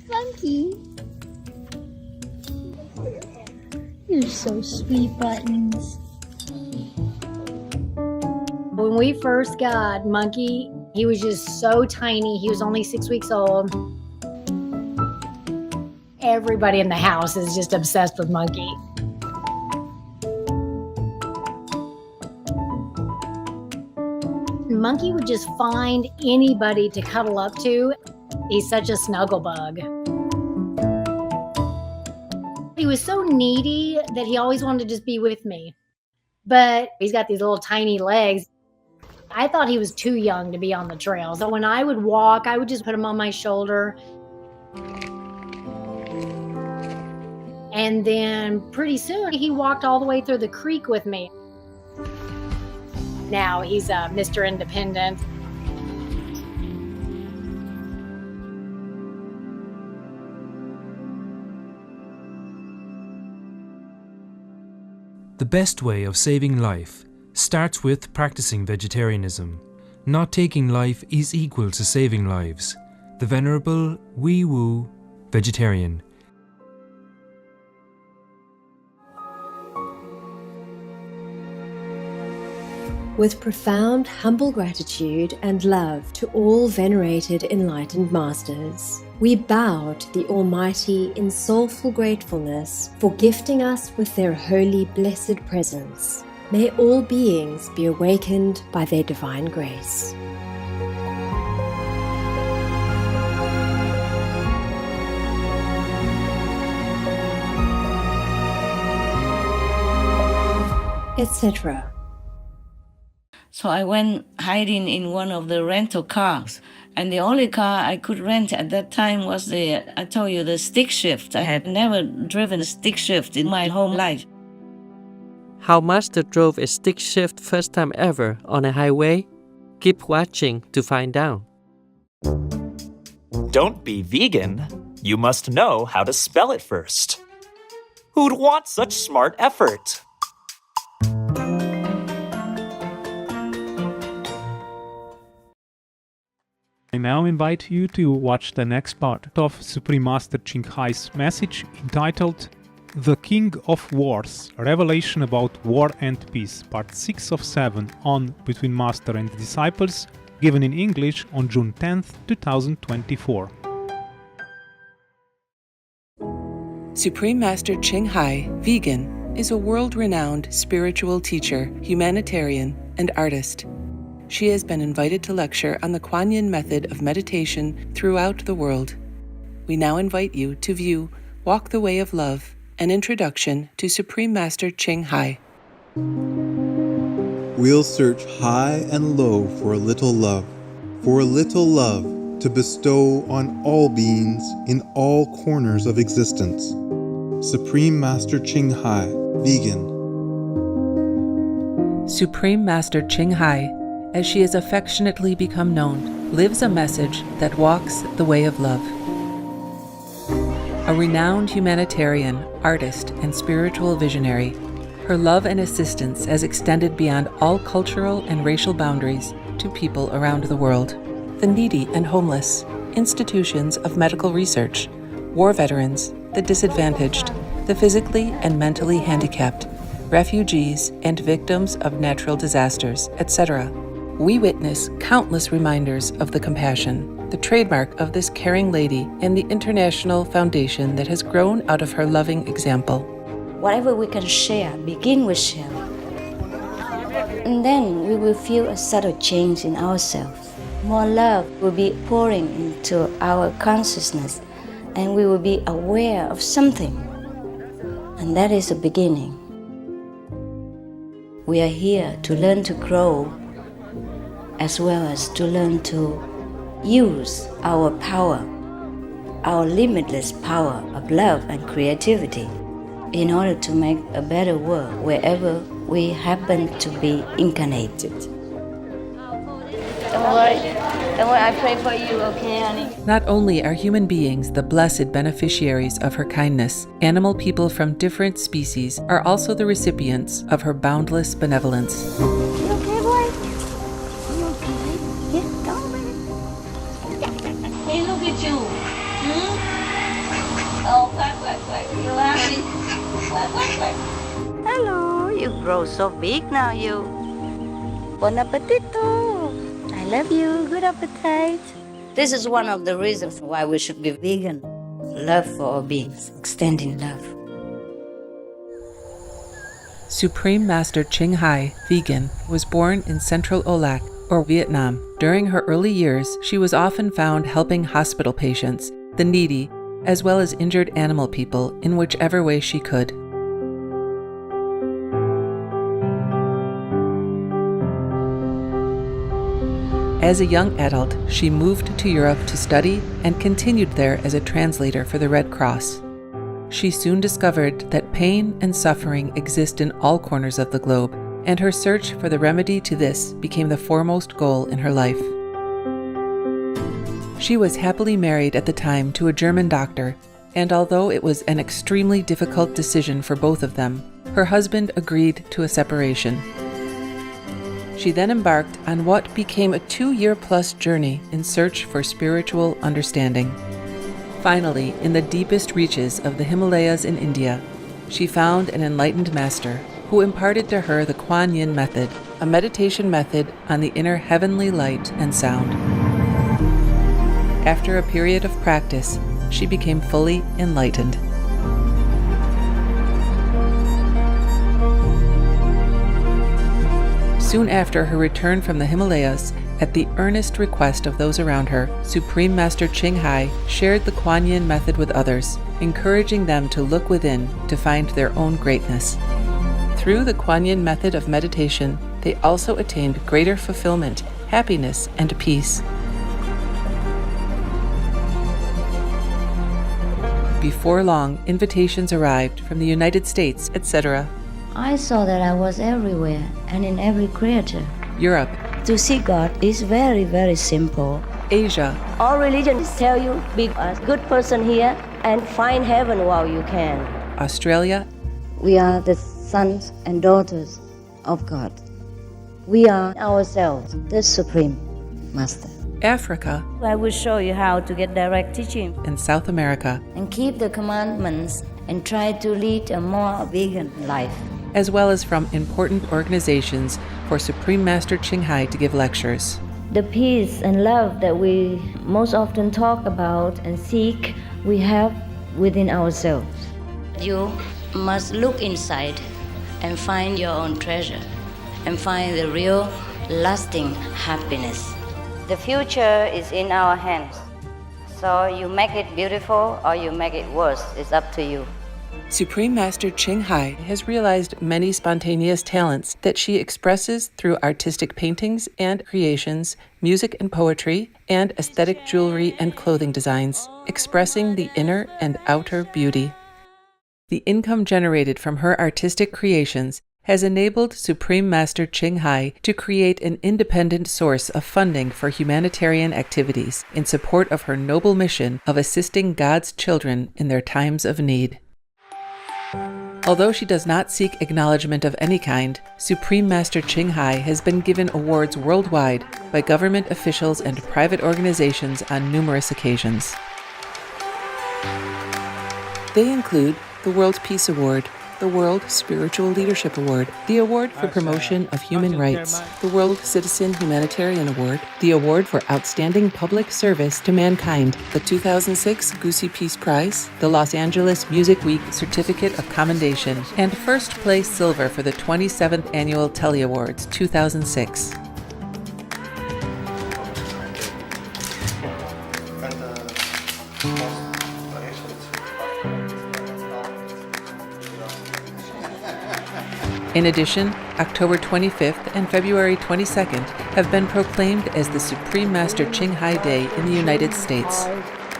Monkey. You're so sweet, Buttons. When we first got Monkey, he was just so tiny. He was only 6 weeks old. Everybody in the house is just obsessed with Monkey. Monkey would just find anybody to cuddle up to. He's such a snuggle bug. He was so needy that he always wanted to just be with me. But he's got these little tiny legs. I thought he was too young to be on the trail. So when I would walk, I would just put him on my shoulder. And then pretty soon, he walked all the way through the creek with me. Now he's Mr. Independent. The best way of saving life starts with practicing vegetarianism. Not taking life is equal to saving lives. The Venerable Wee Woo Vegetarian. With profound, humble gratitude and love to all venerated enlightened masters, we bow to the Almighty in soulful gratefulness for gifting us with their holy, blessed presence. May all beings be awakened by their divine grace. Etc. So I went hiding in one of the rental cars. And the only car I could rent at that time was the stick shift. I had never driven a stick shift in my whole life. How Master drove a stick shift first time ever on a highway? Keep watching to find out. Don't be vegan. You must know how to spell it first. Who'd want such smart effort? I now invite you to watch the next part of Supreme Master Ching Hai's message entitled The King of Wars, Revelation about War and Peace, Part 6 of 7 on Between Master and Disciples, given in English on June 10th, 2024. Supreme Master Ching Hai, vegan, is a world-renowned spiritual teacher, humanitarian, and artist. She has been invited to lecture on the Kuan Yin method of meditation throughout the world. We now invite you to view Walk the Way of Love, an introduction to Supreme Master Ching Hai. We'll search high and low for a little love to bestow on all beings in all corners of existence. Supreme Master Ching Hai, vegan. Supreme Master Ching Hai, as she has affectionately become known, lives a message that walks the way of love. A renowned humanitarian, artist, and spiritual visionary, her love and assistance has extended beyond all cultural and racial boundaries to people around the world. The needy and homeless, institutions of medical research, war veterans, the disadvantaged, the physically and mentally handicapped, refugees, and victims of natural disasters, etc. We witness countless reminders of the compassion, the trademark of this caring lady, and the international foundation that has grown out of her loving example. Whatever we can share, begin with share. And then we will feel a subtle change in ourselves. More love will be pouring into our consciousness, and we will be aware of something. And that is the beginning. We are here to learn to grow, as well as to learn to use our power, our limitless power of love and creativity, in order to make a better world wherever we happen to be incarnated. Don't worry, I pray for you, okay, honey? Not only are human beings the blessed beneficiaries of her kindness, animal people from different species are also the recipients of her boundless benevolence. You okay, boy? You okay? Yeah, come on, baby. Hey, look at you. Oh, quack, quack, quack. You happy? Quack, quack, quack. Hello, you grow so big now, you. Bon appetito. I love you. Good appetite. This is one of the reasons why we should be vegan. Love for all beings, extending love. Supreme Master Ching Hai, vegan, was born in Central Olac, or Vietnam. During her early years, she was often found helping hospital patients, the needy, as well as injured animal people in whichever way she could. As a young adult, she moved to Europe to study and continued there as a translator for the Red Cross. She soon discovered that pain and suffering exist in all corners of the globe, and her search for the remedy to this became the foremost goal in her life. She was happily married at the time to a German doctor, and although it was an extremely difficult decision for both of them, her husband agreed to a separation. She then embarked on what became a 2-year-plus journey in search for spiritual understanding. Finally, in the deepest reaches of the Himalayas in India, she found an enlightened master who imparted to her the Kuan Yin method, a meditation method on the inner heavenly light and sound. After a period of practice, she became fully enlightened. Soon after her return from the Himalayas, at the earnest request of those around her, Supreme Master Ching Hai shared the Kuan Yin method with others, encouraging them to look within to find their own greatness. Through the Kuan Yin method of meditation, they also attained greater fulfillment, happiness, and peace. Before long, invitations arrived from the United States, etc., I saw that I was everywhere and in every creature. Europe, To see God is very, very simple. Asia, All religions tell you be a good person here and find heaven while you can. Australia, We are the sons and daughters of God. We are ourselves, the Supreme Master. Africa, I will show you how to get direct teaching and South America, and keep the commandments and try to lead a more vegan life. as well as from important organizations for Supreme Master Ching Hai to give lectures. The peace and love that we most often talk about and seek, we have within ourselves. You must look inside and find your own treasure and find the real, lasting happiness. The future is in our hands. So you make it beautiful or you make it worse. It's up to you. Supreme Master Ching Hai has realized many spontaneous talents that she expresses through artistic paintings and creations, music and poetry, and aesthetic jewelry and clothing designs, expressing the inner and outer beauty. The income generated from her artistic creations has enabled Supreme Master Ching Hai to create an independent source of funding for humanitarian activities in support of her noble mission of assisting God's children in their times of need. Although she does not seek acknowledgement of any kind, Supreme Master Ching Hai has been given awards worldwide by government officials and private organizations on numerous occasions. They include the World Peace Award, the World Spiritual Leadership Award, the Award for Promotion of Human Rights, the World Citizen Humanitarian Award, the Award for Outstanding Public Service to Mankind, the 2006 Goosey Peace Prize, the Los Angeles Music Week Certificate of Commendation, and first place silver for the 27th Annual Telly Awards 2006. In addition, October 25th and February 22nd have been proclaimed as the Supreme Master Ching Hai Day in the United States.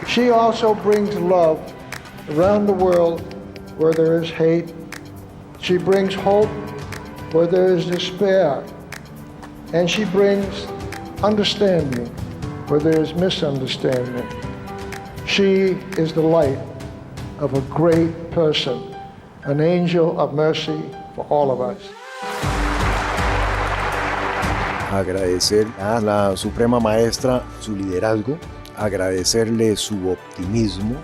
She also brings love around the world where there is hate. She brings hope where there is despair. And she brings understanding where there is misunderstanding. She is the light of a great person, an angel of mercy for all of us. Agradecer a la Suprema Maestra su liderazgo, agradecerle su optimismo,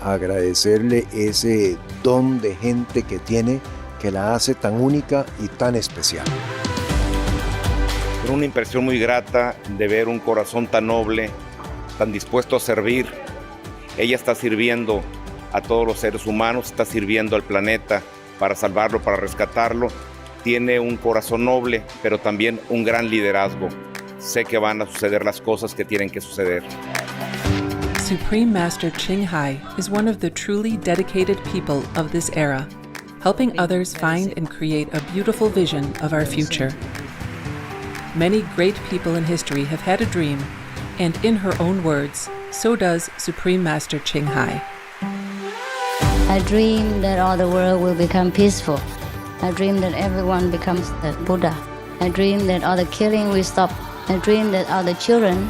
agradecerle ese don de gente que tiene que la hace tan única y tan especial. Una impresión muy grata de ver un corazón tan noble, tan dispuesto a servir. Ella está sirviendo a todos los seres humanos, está sirviendo al planeta para salvarlo, para rescatarlo. Tiene un corazón noble, pero también un gran liderazgo. Sé que van a suceder las cosas que tienen que suceder. Supreme Master Ching Hai is one of the truly dedicated people of this era, helping others find and create a beautiful vision of our future. Many great people in history have had a dream, and in her own words, so does Supreme Master Ching Hai. I dream that all the world will become peaceful. I dream that everyone becomes the Buddha. I dream that all the killing will stop. I dream that all the children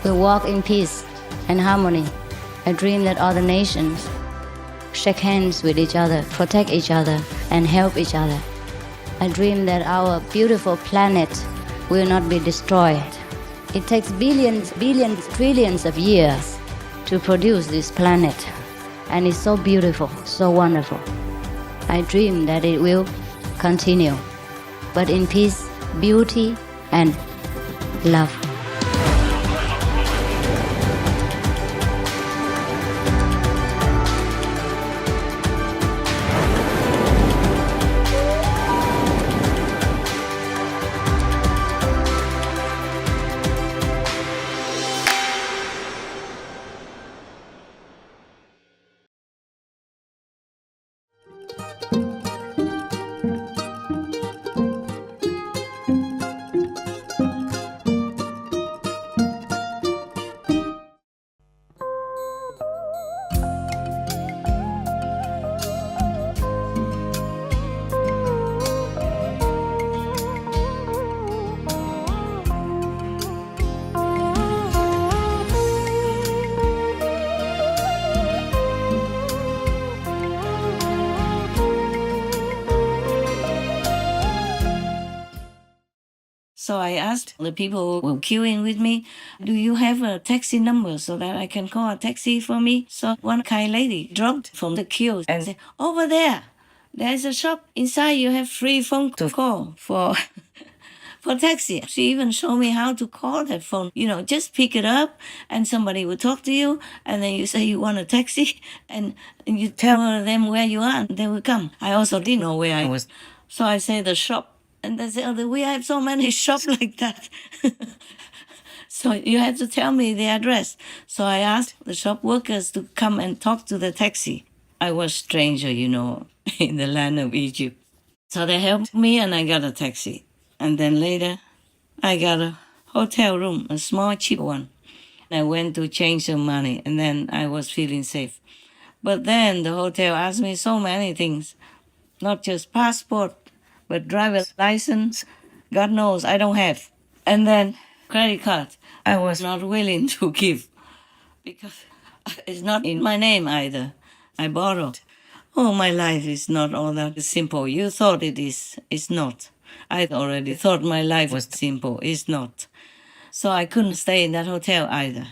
will walk in peace and harmony. I dream that all the nations shake hands with each other, protect each other, and help each other. I dream that our beautiful planet will not be destroyed. It takes billions, trillions of years to produce this planet, and it's so beautiful, so wonderful. I dream that it will continue, but in peace, beauty, and love. So I asked the people who were queuing with me, do you have a taxi number so that I can call a taxi for me? So one kind lady dropped from the queue and said, over there's a shop. Inside you have free phone to call for for taxi. She even showed me how to call that phone. You know, just pick it up and somebody will talk to you, and then you say you want a taxi, and you tell them where you are, and they will come. I also didn't know where I was. So I say the shop. And they say, oh, we have so many shops like that. So you have to tell me the address. So I asked the shop workers to come and talk to the taxi. I was stranger, you know, in the land of Egypt. So they helped me and I got a taxi. And then later, I got a hotel room, a small, cheap one. I went to change some money and then I was feeling safe. But then the hotel asked me so many things, not just passport, but driver's license, God knows I don't have. And then credit card, I was not willing to give because it's not in my name either. I borrowed. Oh, my life is not all that simple. You thought it is. It's not. I already thought my life was simple. It's not. So I couldn't stay in that hotel either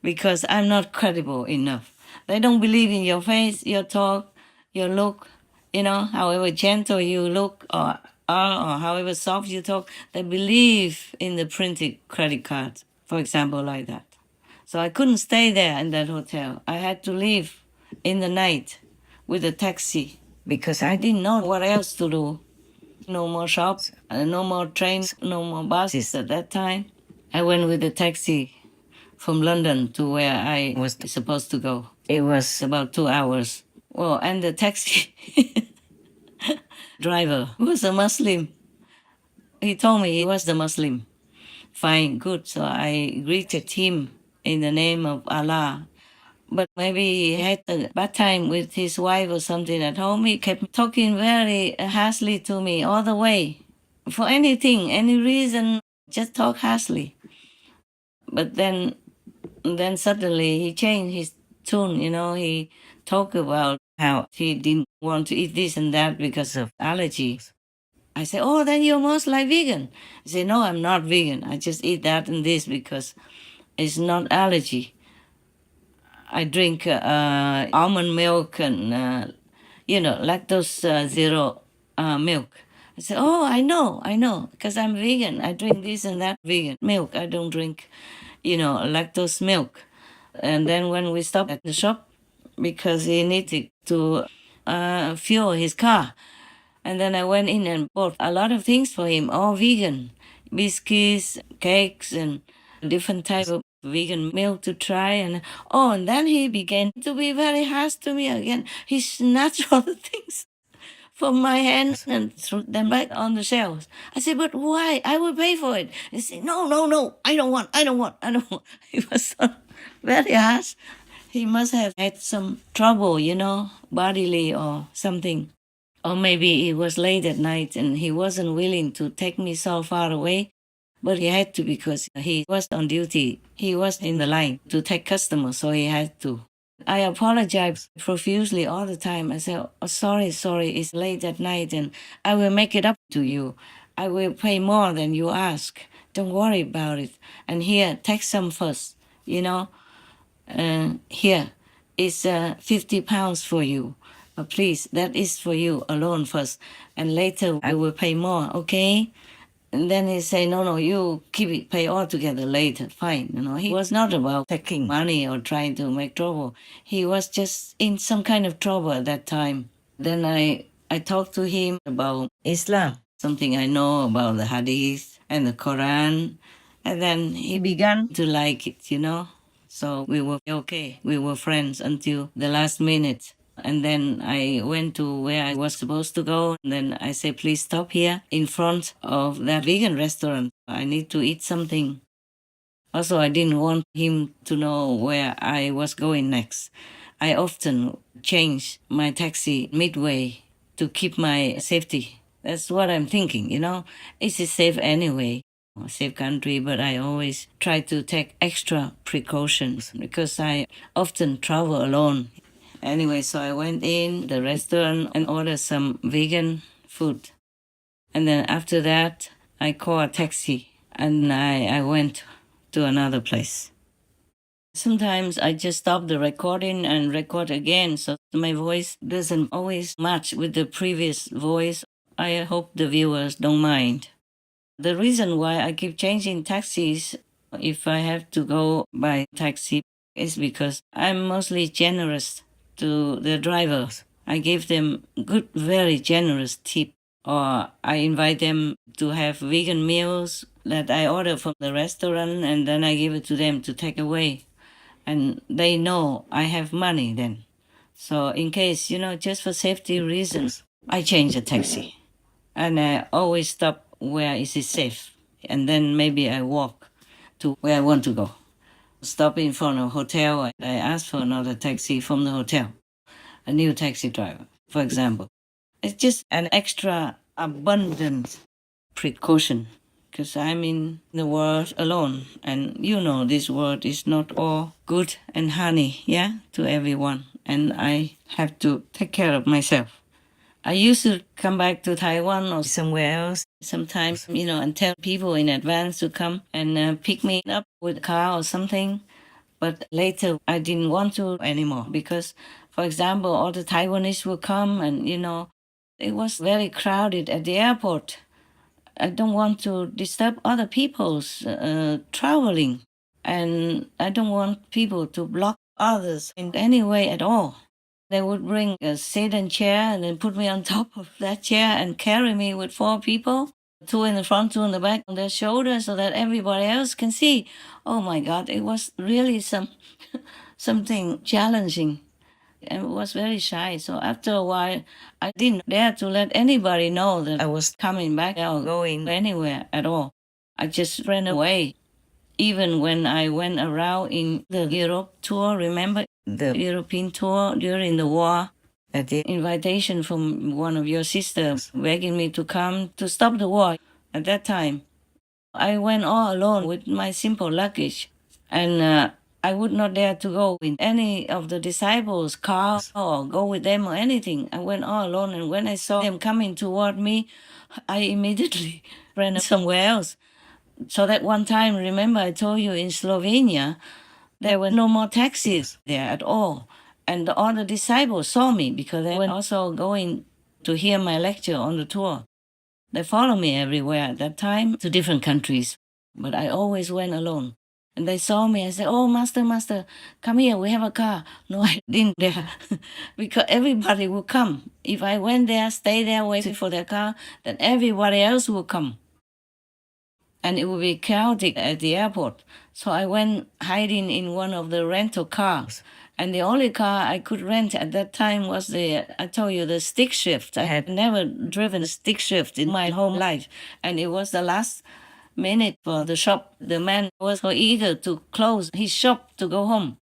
because I'm not credible enough. They don't believe in your face, your talk, your look. You know, however gentle you look or however soft you talk, they believe in the printed credit card, for example, like that. So I couldn't stay there in that hotel. I had to leave in the night with a taxi because I didn't know what else to do. No more shops, no more trains, no more buses at that time. I went with a taxi from London to where I was supposed to go. It was about 2 hours. Well, and the taxi driver was a Muslim. He told me he was the Muslim. Fine, good. So I greeted him in the name of Allah. But maybe he had a bad time with his wife or something at home. He kept talking very harshly to me all the way. For anything, any reason, just talk harshly. But then suddenly he changed his tune, you know. He talked about how he didn't want to eat this and that because of allergies. I said, oh, then you're most like vegan. He said, no, I'm not vegan. I just eat that and this because it's not allergy. I drink almond milk and, lactose zero milk. I said, oh, I know, because I'm vegan. I drink this and that vegan milk. I don't drink, lactose milk. And then when we stopped at the shop, because he needed to fuel his car, and then I went in and bought a lot of things for him, all vegan, biscuits, cakes, and different type of vegan milk to try. And then he began to be very harsh to me again. He snatched all the things from my hands and threw them back on the shelves. I said, but why? I will pay for it. He said, no, I don't want. He was so very harsh. He must have had some trouble, bodily or something. Or maybe it was late at night and he wasn't willing to take me so far away. But he had to because he was on duty. He was in the line to take customers, so he had to. I apologize profusely all the time. I said, oh, sorry, it's late at night and I will make it up to you. I will pay more than you ask. Don't worry about it. And here, take some first, here is 50 pounds for you. Please, that is for you alone first. And later I will pay more, okay? And then he say, no, you keep it, pay all together later, fine. He was not about taking money or trying to make trouble. He was just in some kind of trouble at that time. Then I talked to him about Islam, something I know about the Hadith and the Quran. And then he began to like it, So we were okay. We were friends until the last minute. And then I went to where I was supposed to go. And then I said, please stop here in front of that vegan restaurant. I need to eat something. Also, I didn't want him to know where I was going next. I often change my taxi midway to keep my safety. That's what I'm thinking, It's safe anyway, a safe country, but I always try to take extra precautions because I often travel alone. Anyway, so I went in the restaurant and ordered some vegan food. And then after that, I called a taxi and I went to another place. Sometimes I just stop the recording and record again, so my voice doesn't always match with the previous voice. I hope the viewers don't mind. The reason why I keep changing taxis, if I have to go by taxi, is because I'm mostly generous to the drivers. I give them good, very generous tip, or I invite them to have vegan meals that I order from the restaurant and then I give it to them to take away. And they know I have money then. So in case, just for safety reasons, I change the taxi. And I always stop where is it safe. And then maybe I walk to where I want to go. Stop in front of a hotel. I ask for another taxi from the hotel. A new taxi driver, for example. It's just an extra abundant precaution because I'm in the world alone. And this world is not all good and honey, to everyone. And I have to take care of myself. I used to come back to Taiwan or somewhere else sometimes, and tell people in advance to come and pick me up with a car or something. But later, I didn't want to anymore because, for example, all the Taiwanese will come and, it was very crowded at the airport. I don't want to disturb other people's traveling. And I don't want people to block others in any way at all. They would bring a sedan chair and then put me on top of that chair and carry me with 4 people, 2 in the front, 2 in the back on their shoulders so that everybody else can see. Oh my God, it was really something challenging. And it was very shy. So after a while, I didn't dare to let anybody know that I was coming back or going anywhere at all. I just ran away. Even when I went around in the Europe tour, remember the European tour during the war, at the invitation from one of your sisters begging me to come to stop the war at that time. I went all alone with my simple luggage, and I would not dare to go in any of the disciples' cars or go with them or anything. I went all alone, and when I saw them coming toward me, I immediately ran somewhere else. So that one time, remember I told you in Slovenia, There were no more taxis there at all. And all the disciples saw me because they were also going to hear my lecture on the tour. They followed me everywhere at that time to different countries, but I always went alone. And they saw me and said, "Oh, master, come here, we have a car." No, I didn't dare because everybody would come. If I went there, stay there, waiting for their car, then everybody else would come. And it would be chaotic at the airport. So I went hiding in one of the rental cars. And the only car I could rent at that time was the stick shift. I had never driven a stick shift in my whole life. And it was the last minute for the shop. The man was so eager to close his shop to go home.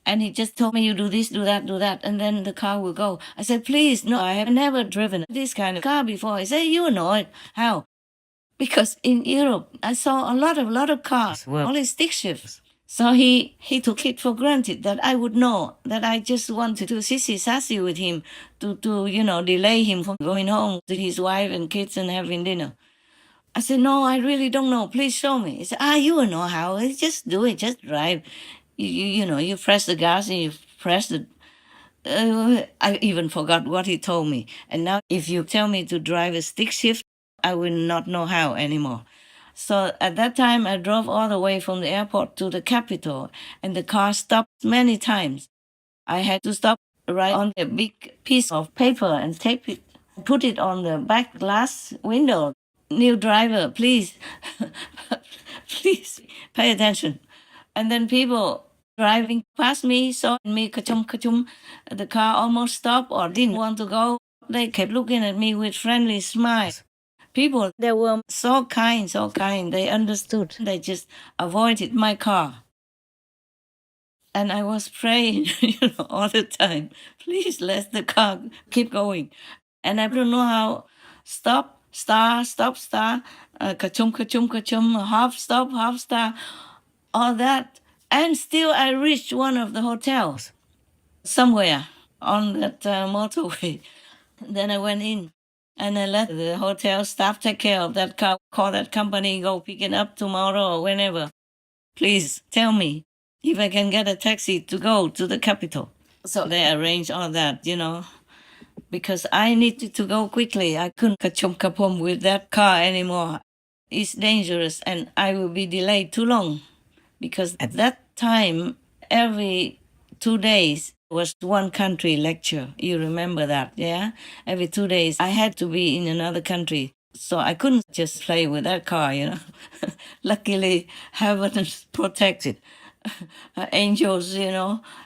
And he just told me, "You do this, do that, and then the car will go." I said, "Please, no, I have never driven this kind of car before." He said, "You know it. How?" Because in Europe, I saw a lot of cars were only stick shifts. So he took it for granted that I would know, that I just wanted to sissy-sassy with him to delay him from going home to his wife and kids and having dinner. I said, "No, I really don't know. Please show me." He said, "You will know how. Just do it. Just drive. You press the gas and you press the..." I even forgot what he told me. And now if you tell me to drive a stick shift, I will not know how anymore. So at that time, I drove all the way from the airport to the capital, and the car stopped many times. I had to stop right on a big piece of paper and tape it, put it on the back glass window. "New driver, please, please pay attention." And then people driving past me saw me, ka-chum, the car almost stopped or didn't want to go. They kept looking at me with friendly smiles. People, they were so kind. They understood. They just avoided my car. And I was praying, all the time, "Please let the car keep going." And I don't know how. Stop, star, ka-chum, half stop, star, all that. And still I reached one of the hotels somewhere on that motorway. Then I went in. And I let the hotel staff take care of that car, call that company, go pick it up tomorrow or whenever. "Please tell me if I can get a taxi to go to the capital." So they arranged all that, because I needed to go quickly. I couldn't ka-chum with that car anymore. It's dangerous and I will be delayed too long. Because at that time, every 2 days, was one country lecture. You remember that, yeah? Every 2 days, I had to be in another country. So I couldn't just play with that car, Luckily, heaven protected. Angels,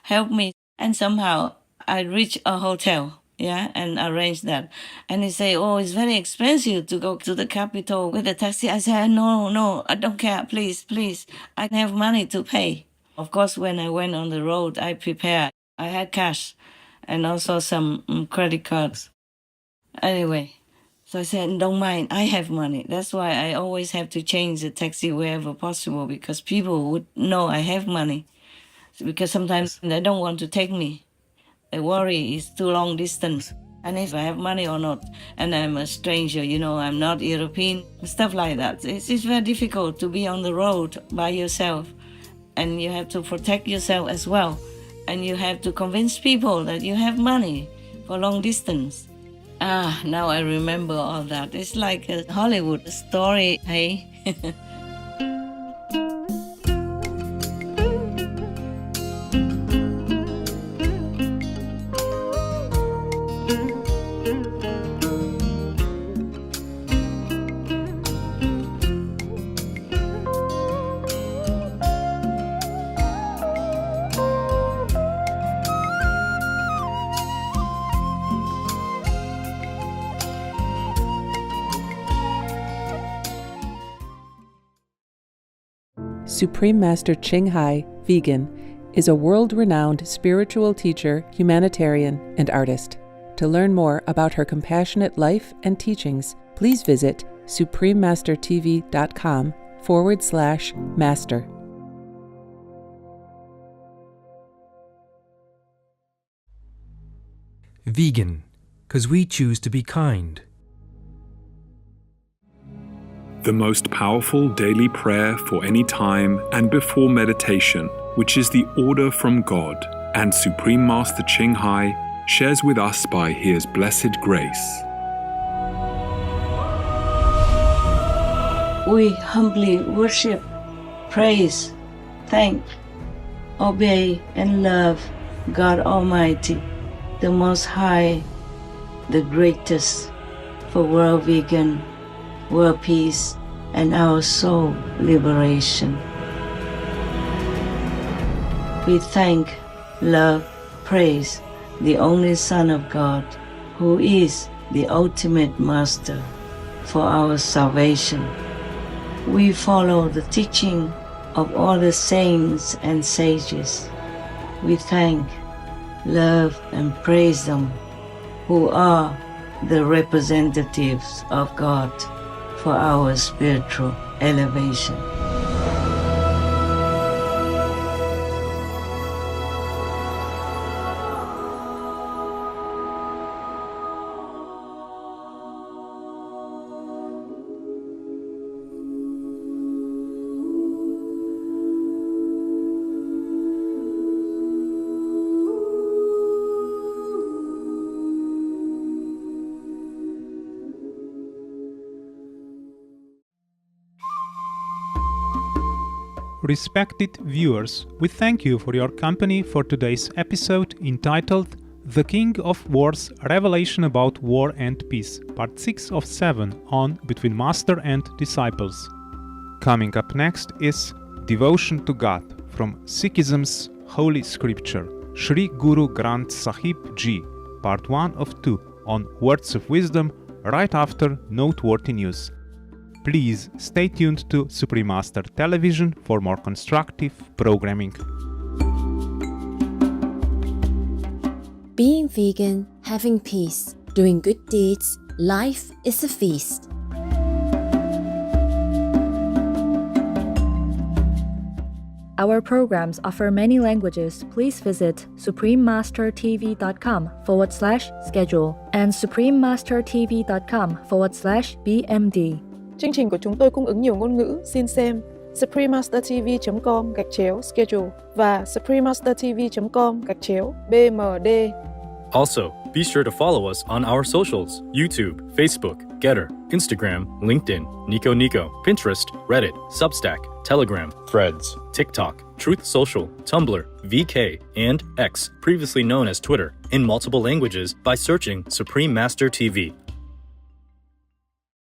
helped me. And somehow I reached a hotel, yeah, and arranged that. And he say, "Oh, it's very expensive to go to the capital with a taxi." I said, No, I don't care. Please, I have money to pay. Of course, when I went on the road, I prepared. I had cash and also some credit cards. Anyway, so I said, "Don't mind, I have money." That's why I always have to change the taxi wherever possible, because people would know I have money. Because sometimes they don't want to take me. They worry it's too long distance. And if I have money or not, and I'm a stranger, I'm not European, stuff like that. It's very difficult to be on the road by yourself. And you have to protect yourself as well. And you have to convince people that you have money for long distance. Now I remember all that. It's like a Hollywood story, hey? Supreme Master Ching Hai, vegan, is a world-renowned spiritual teacher, humanitarian, and artist. To learn more about her compassionate life and teachings, please visit suprememastertv.com/master. Vegan, 'cause we choose to be kind. The most powerful daily prayer for any time and before meditation which is the order from God, and Supreme Master Ching Hai shares with us by His blessed grace. We humbly worship, praise, thank, obey, and love God Almighty, the Most High, the greatest, for world vegan, world peace, and our soul liberation. We thank, love, praise the only Son of God, who is the ultimate Master for our salvation. We follow the teaching of all the saints and sages. We thank, love, and praise them, who are the representatives of God for our spiritual elevation. Respected viewers, we thank you for your company for today's episode entitled The King of Wars Revelation About War and Peace, Part 6 of 7 on Between Master and Disciples. Coming up next is Devotion to God from Sikhism's Holy Scripture, Sri Guru Granth Sahib Ji, Part 1 of 2 on Words of Wisdom, right after noteworthy news. Please stay tuned to Supreme Master Television for more constructive programming. Being vegan, having peace, doing good deeds, life is a feast. Our programs offer many languages. Please visit suprememastertv.com/schedule and suprememastertv.com/BMD. Chương trình của chúng tôi cung ứng nhiều ngôn ngữ, xin xem suprememastertv.com/schedule và suprememastertv.com/BMD. Also, be sure to follow us on our socials: YouTube, Facebook, Getter, Instagram, LinkedIn, Nico, Pinterest, Reddit, Substack, Telegram, Threads, TikTok, Truth Social, Tumblr, VK, and X, previously known as Twitter, in multiple languages by searching Supreme Master TV.